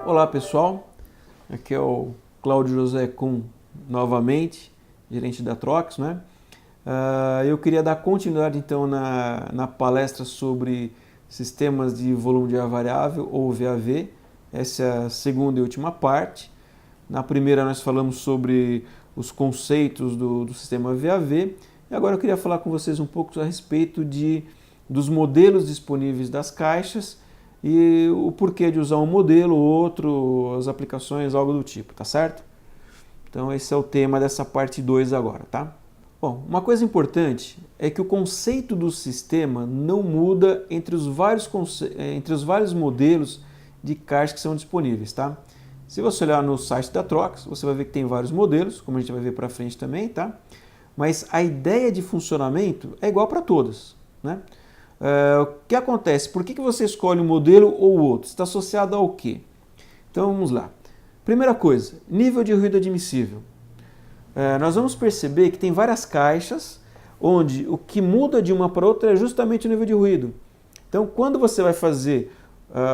Olá pessoal, aqui é o Cláudio José Kuhn novamente, gerente da Trox, né? Eu queria dar continuidade então na palestra sobre sistemas de volume de ar variável ou VAV. Essa é a segunda e última parte. Na primeira nós falamos sobre os conceitos do sistema VAV e agora eu queria falar com vocês um pouco a respeito dos modelos disponíveis das caixas e o porquê de usar um modelo ou outro, as aplicações, algo do tipo, tá certo? Então esse é o tema dessa parte 2 agora, tá? Bom, uma coisa importante é que o conceito do sistema não muda entre os vários modelos de caixa que são disponíveis, tá? Se você olhar no site da Trox, você vai ver que tem vários modelos, como a gente vai ver para frente também, tá? Mas a ideia de funcionamento é igual para todas, né? O que acontece? Por que você escolhe um modelo ou outro? Está associado ao quê? Então vamos lá. Primeira coisa, nível de ruído admissível. Nós vamos perceber que tem várias caixas onde o que muda de uma para outra é justamente o nível de ruído. Então quando você vai fazer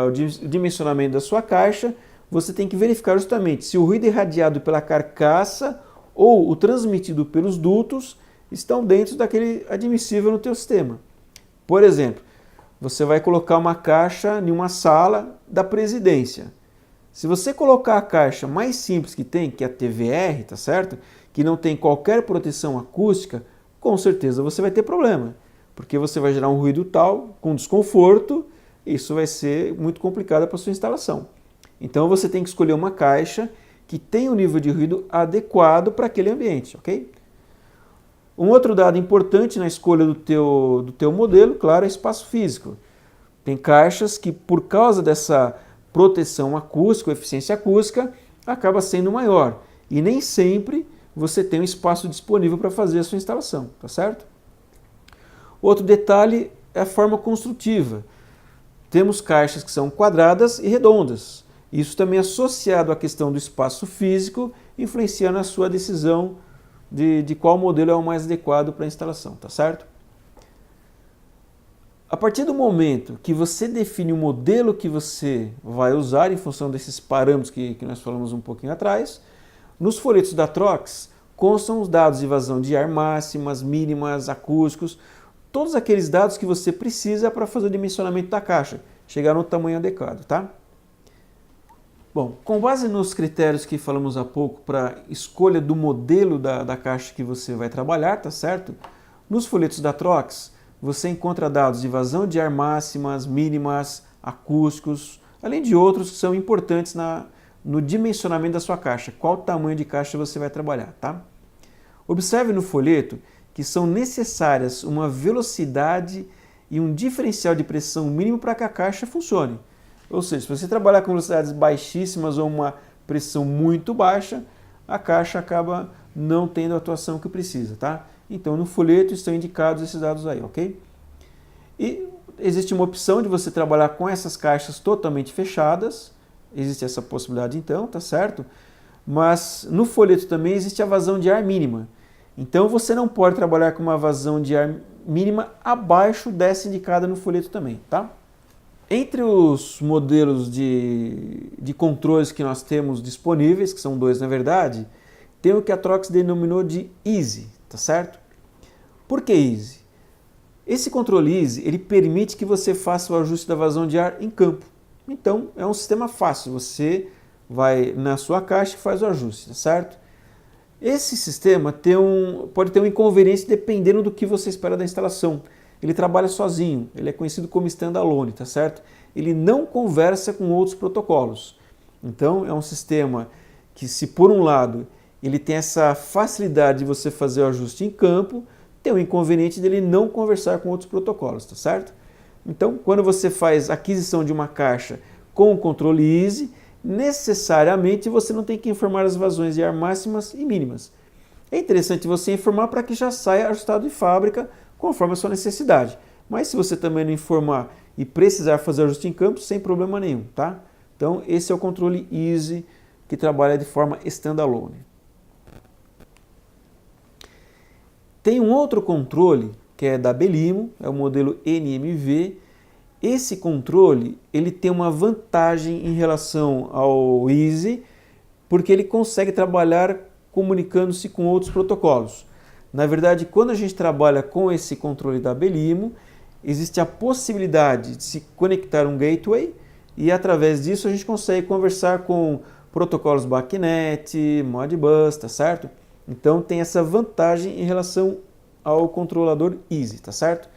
o dimensionamento da sua caixa, você tem que verificar justamente se o ruído irradiado pela carcaça ou o transmitido pelos dutos estão dentro daquele admissível no teu sistema. Por exemplo, você vai colocar uma caixa em uma sala da presidência. Se você colocar a caixa mais simples que tem, que é a TVR, tá certo? Que não tem qualquer proteção acústica, com certeza você vai ter problema. Porque você vai gerar um ruído tal, com desconforto, isso vai ser muito complicado para a sua instalação. Então você tem que escolher uma caixa que tenha um nível de ruído adequado para aquele ambiente, ok? Um outro dado importante na escolha do teu modelo, claro, é espaço físico. Tem caixas que, por causa dessa proteção acústica, eficiência acústica, acaba sendo maior. E nem sempre você tem um espaço disponível para fazer a sua instalação, tá certo? Outro detalhe é a forma construtiva. Temos caixas que são quadradas e redondas. Isso também é associado à questão do espaço físico, influenciando a sua decisão de qual modelo é o mais adequado para a instalação, tá certo? A partir do momento que você define o modelo que você vai usar em função desses parâmetros que nós falamos um pouquinho atrás, nos folhetos da Trox constam os dados de vazão de ar máximas, mínimas, acústicos, todos aqueles dados que você precisa para fazer o dimensionamento da caixa, chegar no tamanho adequado, tá? Bom, com base nos critérios que falamos há pouco para escolha do modelo da caixa que você vai trabalhar, tá certo? Nos folhetos da Trox, você encontra dados de vazão de ar máximas, mínimas, acústicos, além de outros que são importantes no dimensionamento da sua caixa, qual tamanho de caixa você vai trabalhar, tá? Observe no folheto que são necessárias uma velocidade e um diferencial de pressão mínimo para que a caixa funcione. Ou seja, se você trabalhar com velocidades baixíssimas ou uma pressão muito baixa, a caixa acaba não tendo a atuação que precisa, tá? Então no folheto estão indicados esses dados aí, ok? E existe uma opção de você trabalhar com essas caixas totalmente fechadas, existe essa possibilidade então, tá certo? Mas no folheto também existe a vazão de ar mínima. Então você não pode trabalhar com uma vazão de ar mínima abaixo dessa indicada no folheto também, tá? Entre os modelos de controles que nós temos disponíveis, que são dois na verdade, tem o que a Trox denominou de Easy, tá certo? Por que Easy? Esse controle Easy, ele permite que você faça o ajuste da vazão de ar em campo. Então, é um sistema fácil, você vai na sua caixa e faz o ajuste, tá certo? Esse sistema pode ter um inconveniente dependendo do que você espera da instalação. Ele trabalha sozinho, ele é conhecido como standalone, tá certo? Ele não conversa com outros protocolos. Então é um sistema que, se por um lado ele tem essa facilidade de você fazer o ajuste em campo, tem o inconveniente dele não conversar com outros protocolos, tá certo? Então quando você faz a aquisição de uma caixa com o controle Easy, necessariamente você não tem que informar as vazões de ar máximas e mínimas. É interessante você informar para que já saia ajustado de fábrica conforme a sua necessidade. Mas se você também não informar e precisar fazer ajuste em campo, sem problema nenhum, tá? Então esse é o controle Easy que trabalha de forma standalone. Tem um outro controle que é da Belimo, é o modelo NMV. esse controle ele tem uma vantagem em relação ao Easy, porque ele consegue trabalhar comunicando-se com outros protocolos. Na verdade, quando a gente trabalha com esse controle da Belimo, existe a possibilidade de se conectar um gateway e através disso a gente consegue conversar com protocolos BACnet, Modbus, tá certo? Então tem essa vantagem em relação ao controlador Easy, tá certo?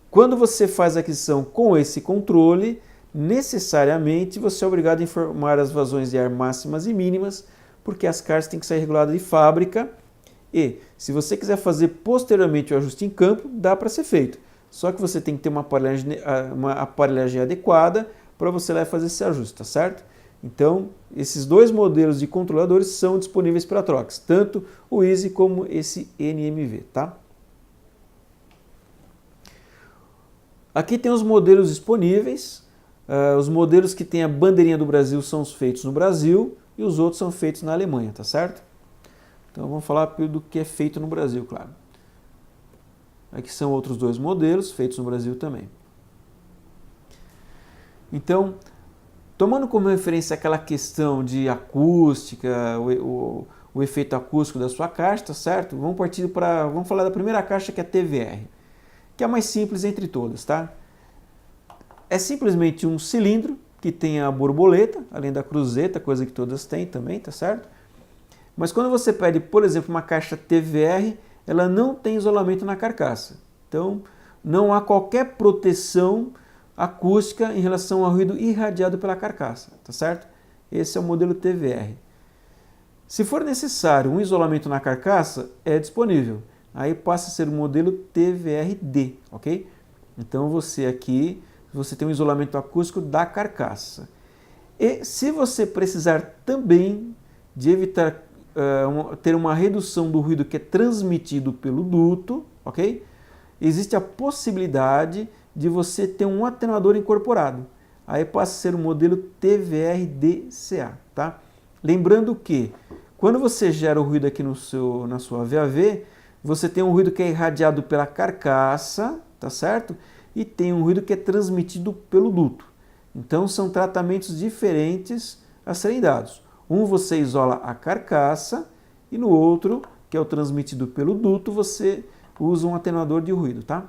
Quando você faz a aquisição com esse controle, necessariamente você é obrigado a informar as vazões de ar máximas e mínimas, porque as caixas têm que sair reguladas de fábrica e, se você quiser fazer posteriormente o ajuste em campo, dá para ser feito. Só que você tem que ter uma aparelhagem adequada para você lá fazer esse ajuste, tá certo? Então, esses dois modelos de controladores são disponíveis para troques, tanto o Easy como esse NMV, tá? Aqui tem os modelos disponíveis. Os modelos que tem a bandeirinha do Brasil são os feitos no Brasil e os outros são feitos na Alemanha, tá certo? Então vamos falar do que é feito no Brasil, claro. Aqui são outros dois modelos feitos no Brasil também. Então, tomando como referência aquela questão de acústica, o efeito acústico da sua caixa, tá certo? Vamos falar da primeira caixa, que é a TVR, que é a mais simples entre todas, tá? É simplesmente um cilindro que tem a borboleta, além da cruzeta, coisa que todas têm também, tá certo? Mas quando você pede, por exemplo, uma caixa TVR, ela não tem isolamento na carcaça. Então, não há qualquer proteção acústica em relação ao ruído irradiado pela carcaça, tá certo? Esse é o modelo TVR. Se for necessário um isolamento na carcaça, é disponível. Aí passa a ser o modelo TVR-D, ok? Então você tem um isolamento acústico da carcaça. E se você precisar também de evitar ter uma redução do ruído que é transmitido pelo duto, ok? Existe a possibilidade de você ter um atenuador incorporado. Aí passa a ser o modelo TVR-DCA, tá? Lembrando que quando você gera o ruído aqui na sua VAV, você tem um ruído que é irradiado pela carcaça, tá certo? E tem um ruído que é transmitido pelo duto. Então são tratamentos diferentes a serem dados. Um você isola a carcaça e no outro, que é o transmitido pelo duto, você usa um atenuador de ruído, tá?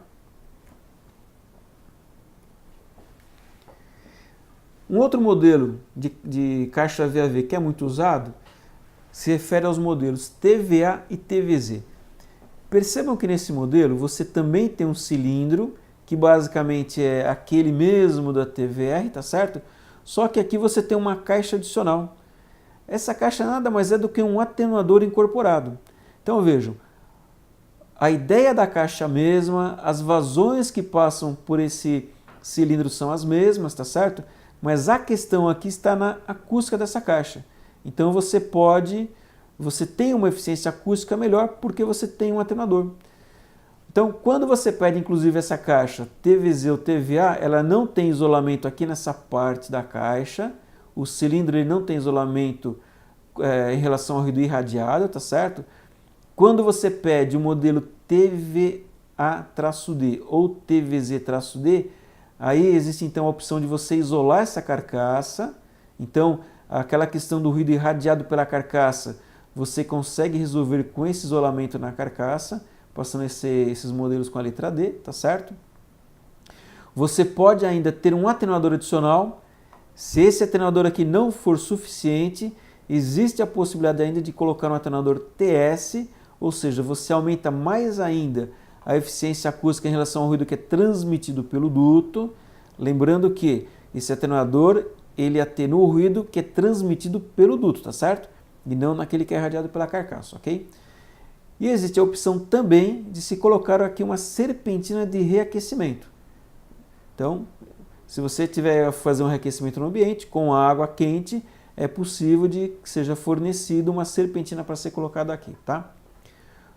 Um outro modelo de caixa VAV que é muito usado se refere aos modelos TVA e TVZ. Percebam que nesse modelo você também tem um cilindro, que basicamente é aquele mesmo da TVR, tá certo? Só que aqui você tem uma caixa adicional. Essa caixa nada mais é do que um atenuador incorporado. Então vejam, a ideia da caixa é a mesma, as vazões que passam por esse cilindro são as mesmas, tá certo? Mas a questão aqui está na acústica dessa caixa. Então você tem uma eficiência acústica melhor porque você tem um atenuador. Então, quando você pede, inclusive, essa caixa TVZ ou TVA, ela não tem isolamento aqui nessa parte da caixa. O cilindro ele não tem isolamento em relação ao ruído irradiado, tá certo? Quando você pede o modelo TVA-D ou TVZ-D, aí existe então a opção de você isolar essa carcaça. Então, aquela questão do ruído irradiado pela carcaça, você consegue resolver com esse isolamento na carcaça, passando esses modelos com a letra D, tá certo? Você pode ainda ter um atenuador adicional. Se esse atenuador aqui não for suficiente, existe a possibilidade ainda de colocar um atenuador TS, ou seja, você aumenta mais ainda a eficiência acústica em relação ao ruído que é transmitido pelo duto. Lembrando que esse atenuador, ele atenua o ruído que é transmitido pelo duto, tá certo? E não naquele que é irradiado pela carcaça, ok? E existe a opção também de se colocar aqui uma serpentina de reaquecimento. Então, se você tiver a fazer um reaquecimento no ambiente com água quente, é possível de que seja fornecido uma serpentina para ser colocada aqui, tá?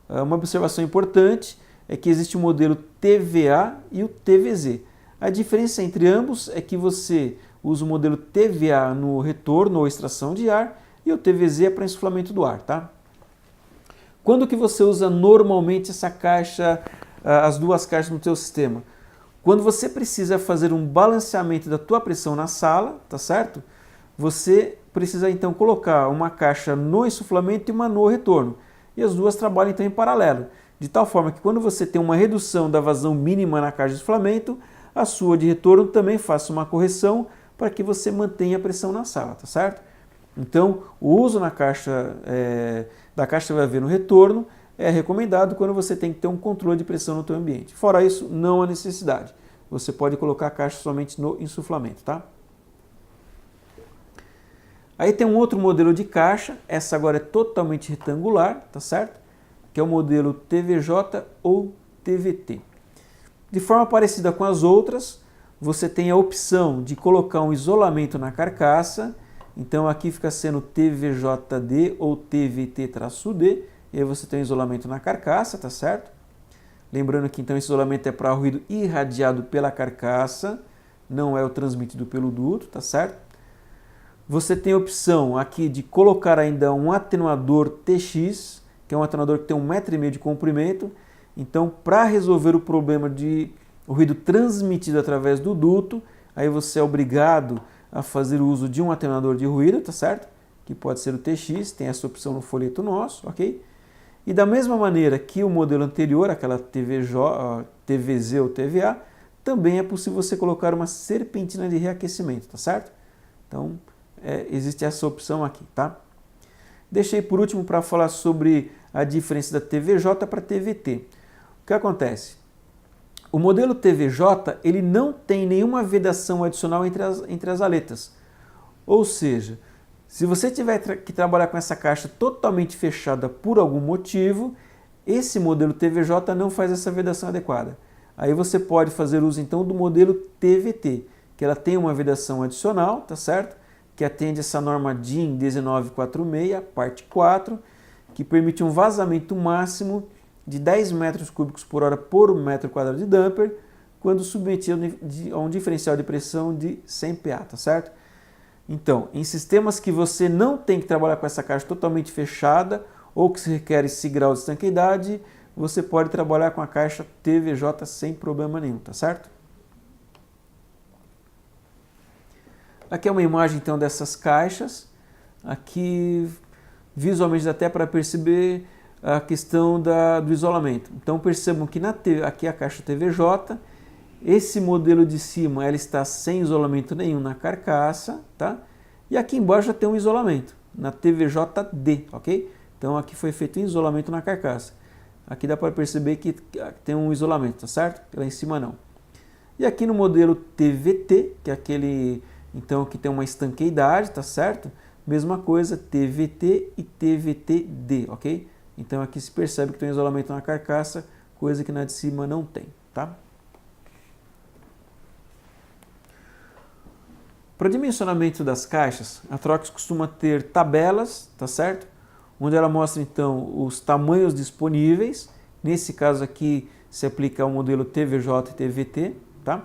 Uma observação importante é que existe o modelo TVA e o TVZ. A diferença entre ambos é que você usa o modelo TVA no retorno ou extração de ar e o TVZ é para insuflamento do ar, tá? Quando que você usa normalmente essa caixa, as duas caixas no seu sistema? Quando você precisa fazer um balanceamento da tua pressão na sala, tá certo? Você precisa então colocar uma caixa no insuflamento e uma no retorno. E as duas trabalham então em paralelo, de tal forma que quando você tem uma redução da vazão mínima na caixa de insuflamento, a sua de retorno também faça uma correção para que você mantenha a pressão na sala, tá certo? Então, o uso na caixa, da caixa que vai haver no retorno é recomendado quando você tem que ter um controle de pressão no teu ambiente. Fora isso, não há necessidade. Você pode colocar a caixa somente no insuflamento, tá? Aí tem um outro modelo de caixa, essa agora é totalmente retangular, tá certo? Que é o modelo TVJ ou TVT. De forma parecida com as outras, você tem a opção de colocar um isolamento na carcaça, então aqui fica sendo TVJD ou TVT-D, e aí você tem um isolamento na carcaça, tá certo? Lembrando que então esse isolamento é para ruído irradiado pela carcaça, não é o transmitido pelo duto, tá certo? Você tem a opção aqui de colocar ainda um atenuador TX, que é um atenuador que tem 1,5 m de comprimento. Então, para resolver o problema de ruído transmitido através do duto, aí você é obrigado a fazer uso de um atenuador de ruído, tá certo? Que pode ser o TX, tem essa opção no folheto nosso, ok? E da mesma maneira que o modelo anterior, aquela TVZ ou TVA, também é possível você colocar uma serpentina de reaquecimento, tá certo? Então, existe essa opção aqui, tá? Deixei por último para falar sobre a diferença da TVJ para TVT. O que acontece? O modelo TVJ ele não tem nenhuma vedação adicional entre as aletas. Ou seja, se você tiver que trabalhar com essa caixa totalmente fechada por algum motivo, esse modelo TVJ não faz essa vedação adequada. Aí você pode fazer uso então do modelo TVT, que ela tem uma vedação adicional, tá certo? Que atende essa norma DIN 1946, parte 4, que permite um vazamento máximo de 10 metros cúbicos por hora por metro quadrado de damper, quando submetido a um diferencial de pressão de 100 PA, tá certo? Então, em sistemas que você não tem que trabalhar com essa caixa totalmente fechada ou que se requer esse grau de estanqueidade, você pode trabalhar com a caixa TVJ sem problema nenhum, tá certo? Aqui é uma imagem então dessas caixas. Aqui visualmente dá até para perceber a questão do isolamento. Então percebam que aqui é a caixa TVJ, esse modelo de cima ela está sem isolamento nenhum na carcaça, tá? E aqui embaixo já tem um isolamento, na TVJD, ok? Então aqui foi feito um isolamento na carcaça. Aqui dá para perceber que tem um isolamento, tá certo? Lá em cima não. E aqui no modelo TVT, que é aquele então que tem uma estanqueidade, tá certo? Mesma coisa, TVT e TVT-D, ok? Então aqui se percebe que tem um isolamento na carcaça, coisa que na de cima não tem, tá? Para dimensionamento das caixas, a Trox costuma ter tabelas, tá certo? Onde ela mostra então os tamanhos disponíveis. Nesse caso aqui se aplica ao modelo TVJ e TVT, tá?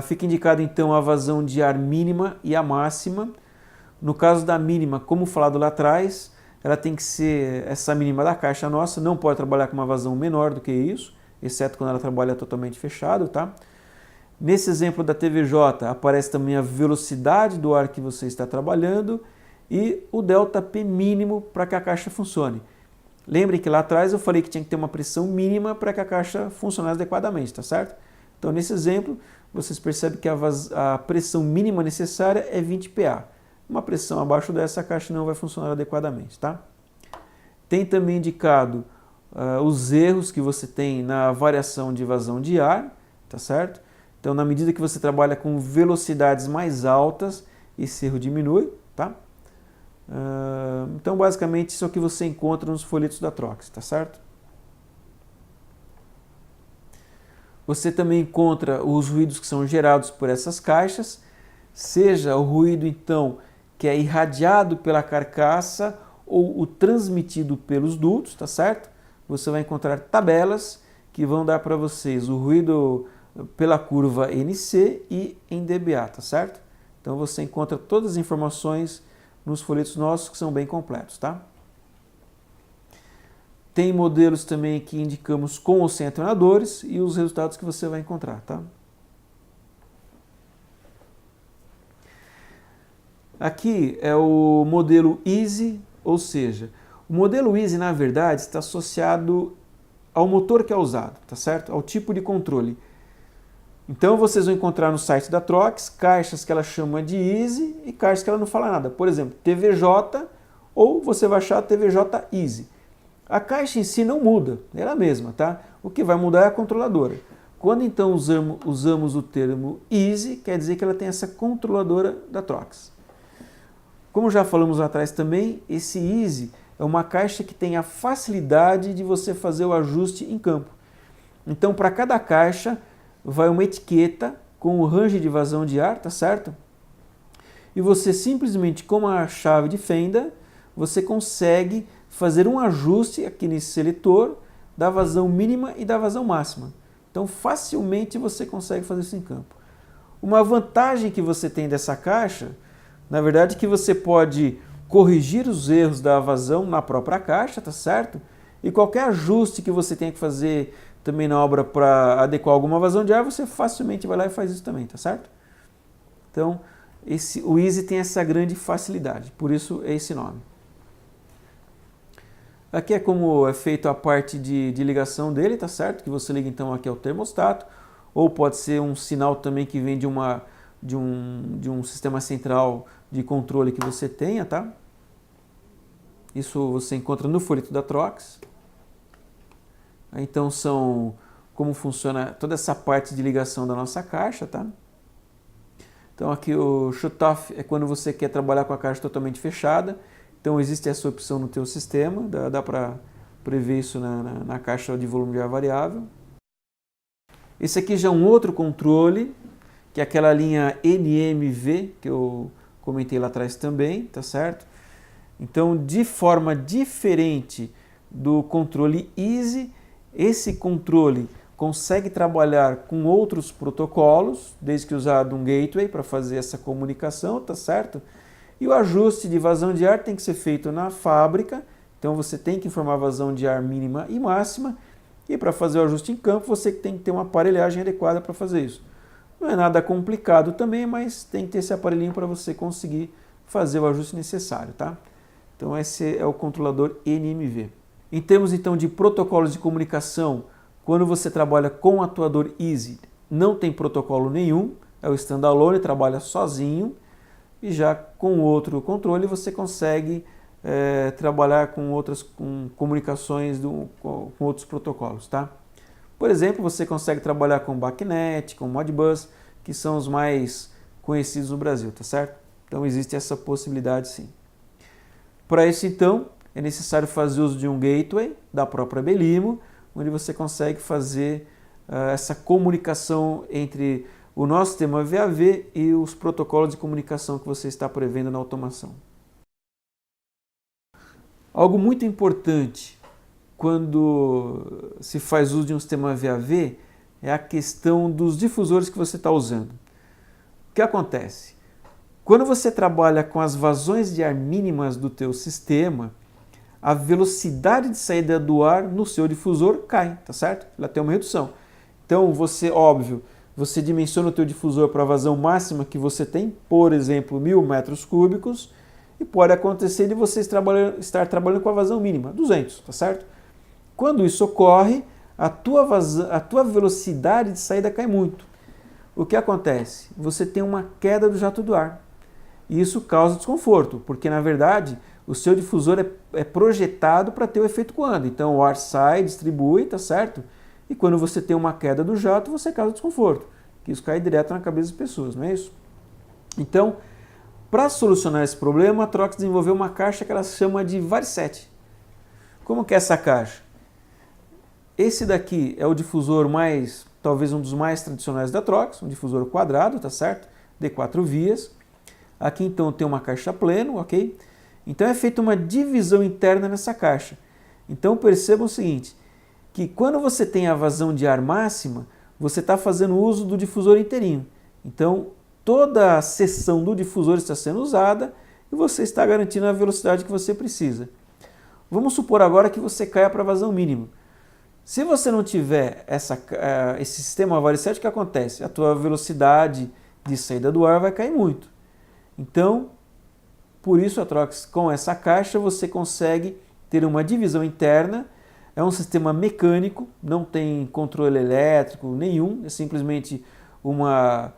Fica indicado então a vazão de ar mínima e a máxima. No caso da mínima, como falado lá atrás, ela tem que ser essa mínima da caixa nossa, não pode trabalhar com uma vazão menor do que isso, exceto quando ela trabalha totalmente fechado, tá? Nesse exemplo da TVJ aparece também a velocidade do ar que você está trabalhando e o ΔP mínimo para que a caixa funcione. Lembrem que lá atrás eu falei que tinha que ter uma pressão mínima para que a caixa funcionasse adequadamente, tá certo? Então nesse exemplo vocês percebem que a pressão mínima necessária é 20 PA. Uma pressão abaixo dessa a caixa não vai funcionar adequadamente, tá? Tem também indicado os erros que você tem na variação de vazão de ar, tá certo? Então, na medida que você trabalha com velocidades mais altas, esse erro diminui, tá? Então, basicamente, isso é o que você encontra nos folhetos da Trox, tá certo? Você também encontra os ruídos que são gerados por essas caixas, seja o ruído, então, que é irradiado pela carcaça ou o transmitido pelos dutos, tá certo? Você vai encontrar tabelas que vão dar para vocês o ruído pela curva NC e em dBA, tá certo? Então você encontra todas as informações nos folhetos nossos que são bem completos, tá? Tem modelos também que indicamos com ou sem atenuadores e os resultados que você vai encontrar, tá? Aqui é o modelo Easy, ou seja, o modelo Easy, na verdade, está associado ao motor que é usado, tá certo? Ao tipo de controle. Então vocês vão encontrar no site da Trox caixas que ela chama de Easy e caixas que ela não fala nada. Por exemplo, TVJ ou você vai achar TVJ Easy. A caixa em si não muda, é a mesma, tá? O que vai mudar é a controladora. Quando então usamos o termo Easy, quer dizer que ela tem essa controladora da Trox. Como já falamos lá atrás também, esse Easy é uma caixa que tem a facilidade de você fazer o ajuste em campo. Então, para cada caixa, vai uma etiqueta com o range de vazão de ar, tá certo? E você simplesmente, com a chave de fenda, você consegue fazer um ajuste aqui nesse seletor da vazão mínima e da vazão máxima. Então, facilmente você consegue fazer isso em campo. Uma vantagem que você tem dessa caixa, na verdade, é que você pode corrigir os erros da vazão na própria caixa, tá certo? E qualquer ajuste que você tenha que fazer também na obra para adequar alguma vazão de ar, você facilmente vai lá e faz isso também, tá certo? Então, o Easy tem essa grande facilidade, por isso é esse nome. Aqui é como é feito a parte de ligação dele, tá certo? Que você liga então aqui ao termostato, ou pode ser um sinal também que vem de um sistema central de controle que você tenha, tá? Isso você encontra no folheto da Trox. Então como funciona toda essa parte de ligação da nossa caixa, tá? Então aqui o shutoff é quando você quer trabalhar com a caixa totalmente fechada. Então existe essa opção no teu sistema, dá para prever isso na caixa de volume de ar variável. Esse aqui já é um outro controle, que é aquela linha NMV, que eu comentei lá atrás também, tá certo? Então, de forma diferente do controle Easy, esse controle consegue trabalhar com outros protocolos, desde que usado um gateway para fazer essa comunicação, tá certo? E o ajuste de vazão de ar tem que ser feito na fábrica, então você tem que informar a vazão de ar mínima e máxima, e para fazer o ajuste em campo você tem que ter uma aparelhagem adequada para fazer isso. Não é nada complicado também, mas tem que ter esse aparelhinho para você conseguir fazer o ajuste necessário, tá? Então esse é o controlador NMV. Em termos então de protocolos de comunicação, quando você trabalha com o atuador Easy, não tem protocolo nenhum, é o standalone, trabalha sozinho, e já com outro controle você consegue trabalhar com outras comunicações com outros protocolos, tá? Por exemplo, você consegue trabalhar com BACnet, com Modbus, que são os mais conhecidos no Brasil, tá certo? Então existe essa possibilidade sim. Para isso então, é necessário fazer uso de um gateway da própria Belimo, onde você consegue fazer essa comunicação entre o nosso sistema VAV e os protocolos de comunicação que você está prevendo na automação. Algo muito importante quando se faz uso de um sistema VAV é a questão dos difusores que você está usando. O que acontece? Quando você trabalha com as vazões de ar mínimas do teu sistema, a velocidade de saída do ar no seu difusor cai, tá certo? Ela tem uma redução. Então óbvio, você dimensiona o teu difusor para a vazão máxima que você tem, por exemplo, 1000 metros cúbicos, e pode acontecer de você estar trabalhando com a vazão mínima, 200, tá certo? Quando isso ocorre, a tua velocidade de saída cai muito. O que acontece? Você tem uma queda do jato do ar. E isso causa desconforto, porque na verdade o seu difusor é projetado para ter o efeito coando. Então o ar sai, distribui, tá certo? E quando você tem uma queda do jato, você causa desconforto, que isso cai direto na cabeça das pessoas, não é isso? Então, para solucionar esse problema, a Trox desenvolveu uma caixa que ela chama de Variset. Como que é essa caixa? Esse daqui é o difusor talvez um dos mais tradicionais da Trox, um difusor quadrado, tá certo? De 4 vias. Aqui então tem uma caixa pleno, ok? Então é feita uma divisão interna nessa caixa. Então perceba o seguinte, que quando você tem a vazão de ar máxima, você está fazendo uso do difusor inteirinho. Então toda a seção do difusor está sendo usada e você está garantindo a velocidade que você precisa. Vamos supor agora que você caia para vazão mínimo. Se você não tiver esse sistema varicete, o que acontece? A tua velocidade de saída do ar vai cair muito. Então, por isso a Trox, com essa caixa, você consegue ter uma divisão interna. É um sistema mecânico, não tem controle elétrico nenhum, é simplesmente uma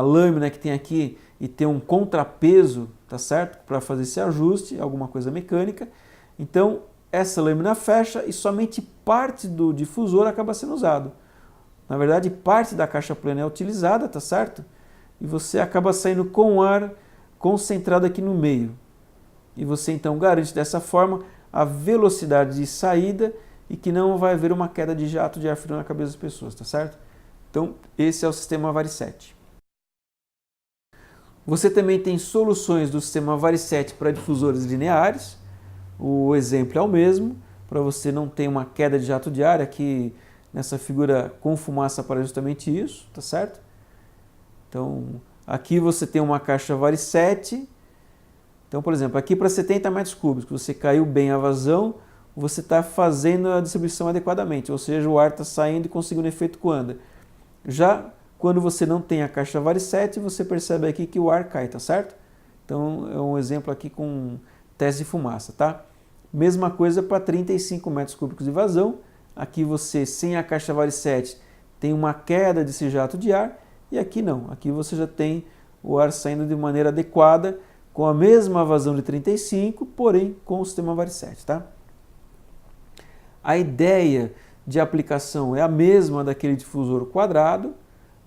lâmina que tem aqui e tem um contrapeso, tá certo? Para fazer esse ajuste, alguma coisa mecânica. Então, essa lâmina fecha e somente parte do difusor acaba sendo usado. Na verdade, parte da caixa plana é utilizada, tá certo? E você acaba saindo com ar concentrado aqui no meio. E você então garante dessa forma a velocidade de saída e que não vai haver uma queda de jato de ar frio na cabeça das pessoas, tá certo? Então, esse é o sistema varicete. Você também tem soluções do sistema varicete para difusores lineares. O exemplo é o mesmo, para você não ter uma queda de jato de ar. Aqui nessa figura com fumaça para justamente isso, tá certo? Então, aqui você tem uma caixa varicete. Então, por exemplo, aqui para 70 metros cúbicos, você caiu bem a vazão, você está fazendo a distribuição adequadamente, ou seja, o ar está saindo e conseguindo efeito Coanda. Já quando você não tem a caixa varicete, você percebe aqui que o ar cai, tá certo? Então, é um exemplo aqui com teste de fumaça, tá? Mesma coisa para 35 metros cúbicos de vazão. Aqui você, sem a caixa varicete, tem uma queda desse jato de ar, e aqui não. Aqui você já tem o ar saindo de maneira adequada, com a mesma vazão de 35, porém com o sistema varicete, tá? A ideia de aplicação é a mesma daquele difusor quadrado.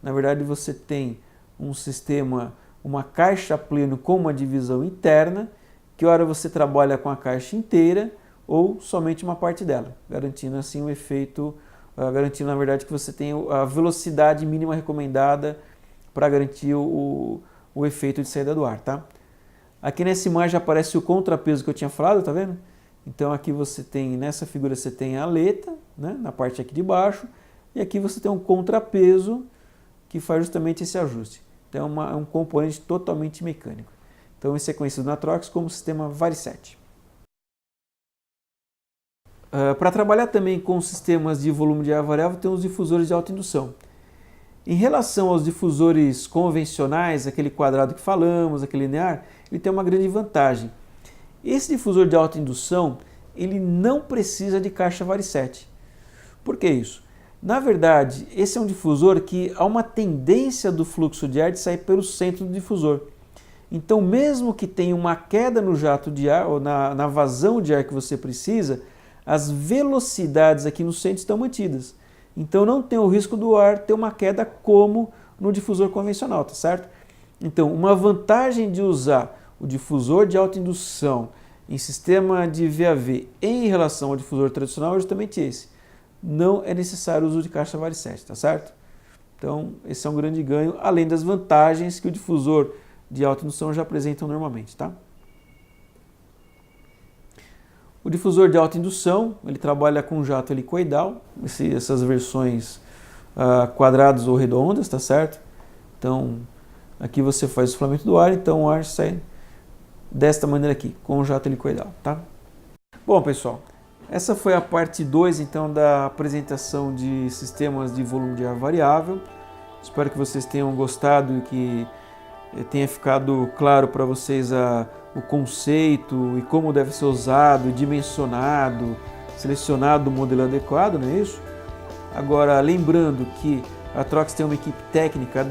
Na verdade, você tem um sistema, uma caixa pleno com uma divisão interna, que ora você trabalha com a caixa inteira ou somente uma parte dela, garantindo assim o efeito, garantindo na verdade que você tem a velocidade mínima recomendada para garantir o efeito de saída do ar, tá? Aqui nessa imagem aparece o contrapeso que eu tinha falado, tá vendo? Então aqui você tem, nessa figura você tem a aleta, né, na parte aqui de baixo, e aqui você tem um contrapeso que faz justamente esse ajuste. Então é um componente totalmente mecânico. Então esse é conhecido na Trox como sistema varicete. Para trabalhar também com sistemas de volume de ar variável, tem os difusores de alta indução. Em relação aos difusores convencionais, aquele quadrado que falamos, aquele linear, ele tem uma grande vantagem. Esse difusor de alta indução, ele não precisa de caixa varicete. Por que isso? Na verdade, esse é um difusor que há uma tendência do fluxo de ar de sair pelo centro do difusor. Então, mesmo que tenha uma queda no jato de ar, ou na vazão de ar que você precisa, as velocidades aqui no centro estão mantidas. Então não tem o risco do ar ter uma queda como no difusor convencional, tá certo? Então, uma vantagem de usar o difusor de alta indução em sistema de VAV em relação ao difusor tradicional é justamente esse. Não é necessário o uso de caixa varicete, tá certo? Então, esse é um grande ganho, além das vantagens que o difusor de alta indução já apresentam normalmente, tá? O difusor de alta indução, ele trabalha com jato helicoidal, essas versões quadradas ou redondas, tá certo? Então, aqui você faz o esfriamento do ar, então o ar sai desta maneira aqui, com o jato helicoidal, tá? Bom, pessoal, essa foi a parte 2, então, da apresentação de sistemas de volume de ar variável. Espero que vocês tenham gostado e que tenha ficado claro para vocês o conceito e como deve ser usado, dimensionado, selecionado o modelo adequado, não é isso? Agora, lembrando que a Trox tem uma equipe técnica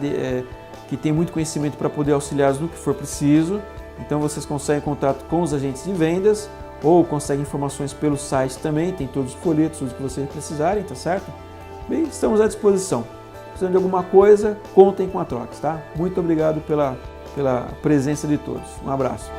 que tem muito conhecimento para poder auxiliá-los no que for preciso. Então vocês conseguem contato com os agentes de vendas ou conseguem informações pelo site também, tem todos os folhetos, tudo que vocês precisarem, tá certo? Bem, estamos à disposição. Precisando de alguma coisa, contem com a Trox, tá? Muito obrigado pela presença de todos. Um abraço.